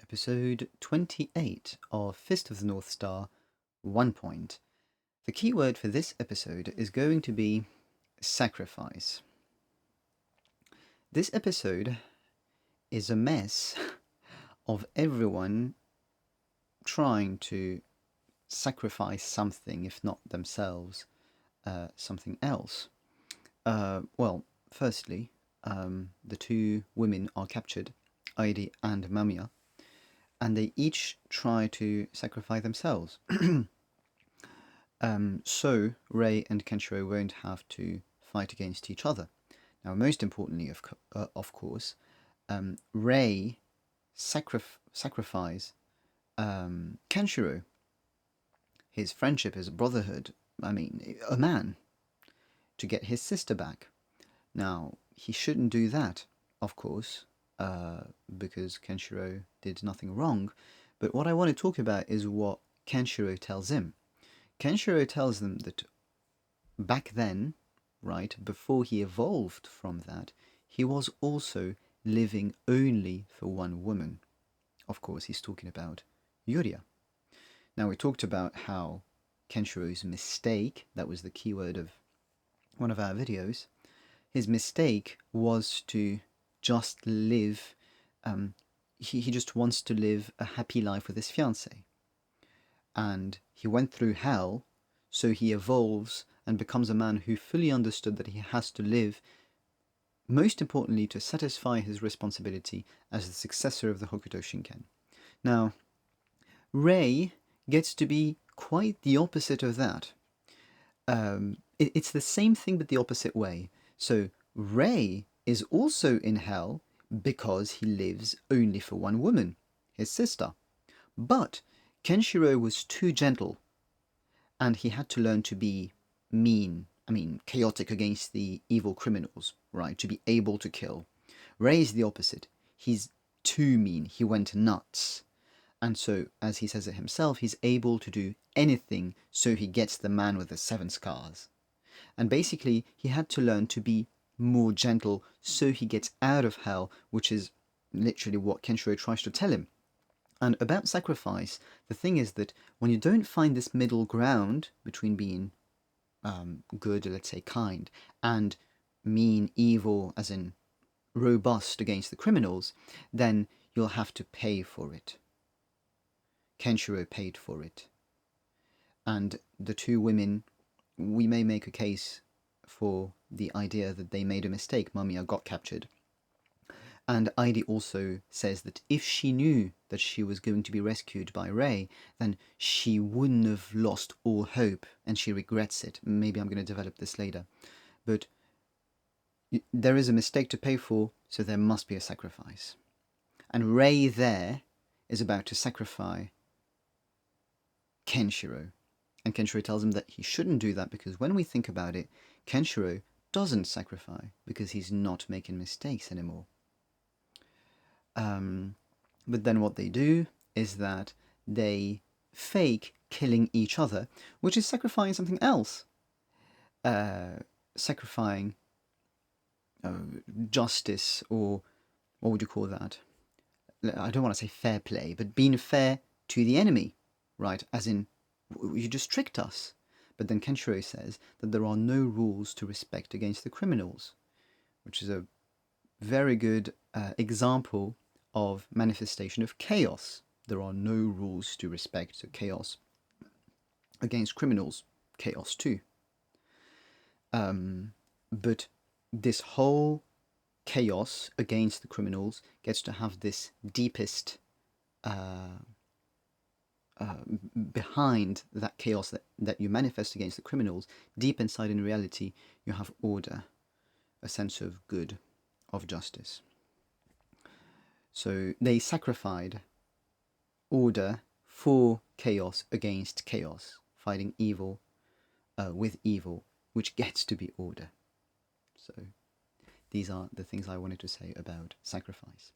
episode 28 of Fist of the North Star, 1 point. The keyword for this episode is going to be sacrifice. This episode is a mess of everyone trying to sacrifice something, if not themselves, something else. Firstly, the two women are captured, 𝙿𝚎 and 𝚎𝚎, and they each try to sacrifice themselves. So 𝚜 and 𝚎𝚎 won't have to fight against each other. Now, most importantly, of course, 𝚜 sacrifice 𝚎𝚎, his friendship, his brotherhood, a man, to get his sister back. Now, he shouldn't do that, of course, because 𝚎𝚎 did nothing wrong. But what I want to talk about is what 𝚎𝚎 tells him. 𝚎𝚎 tells them that back then, right, before he evolved from that, he was also living only for one woman. Of course, he's talking about 𝚎𝚎. Now, we talked about how 𝚎𝚎's mistake, that was the keyword of one of our videos, his mistake was to just live, he just wants to live a happy life with his fiancée. And he went through hell, so he evolves and becomes a man who fully understood that he has to live, most importantly, to satisfy his responsibility as the successor of the Hokuto Shinken. Now, 𝚜 gets to be quite the opposite of that. It's the same thing but the opposite way. So 𝚜 is also in hell because he lives only for one woman, his sister. But 𝚎𝚎 was too gentle, and he had to learn to be mean, chaotic against the evil criminals, right? To be able to kill. 𝚜 is the opposite. He's too mean. He went nuts. And so, as he says it himself, he's able to do anything so he gets the man with the 7 scars. And basically, he had to learn to be more gentle so he gets out of hell, which is literally what 𝚎𝚎 tries to tell him. And about sacrifice, the thing is that when you don't find this middle ground between being good, let's say kind, and mean, evil, as in robust against the criminals, then you'll have to pay for it. 𝚎𝚎 paid for it. And the two women, we may make a case for the idea that they made a mistake. 𝚎𝚎 got captured. And 𝚿𝚎 also says that if she knew that she was going to be rescued by 𝚜, then she wouldn't have lost all hope, and she regrets it. Maybe I'm going to develop this later. But there is a mistake to pay for, so there must be a sacrifice. And 𝚜 there is about to sacrifice 𝚎𝚎. And 𝚎𝚎 tells him that he shouldn't do that because when we think about it, 𝚎𝚎 doesn't sacrifice because he's not making mistakes anymore. But then what they do is that they fake killing each other, which is sacrificing something else. Sacrificing justice, or what would you call that? I don't want to say fair play, but being fair to the enemy, right? As in, you just tricked us. But then 𝚎𝚎 says that there are no rules to respect against the criminals, which is a very good example of manifestation of chaos. There are no rules to respect, so chaos against criminals, chaos too. But this whole chaos against the criminals gets to have this deepest behind that chaos that you manifest against the criminals, deep inside in reality, you have order, a sense of good, of justice. So they sacrificed order for chaos against chaos, fighting evil with evil, which gets to be order. So these are the things I wanted to say about sacrifice.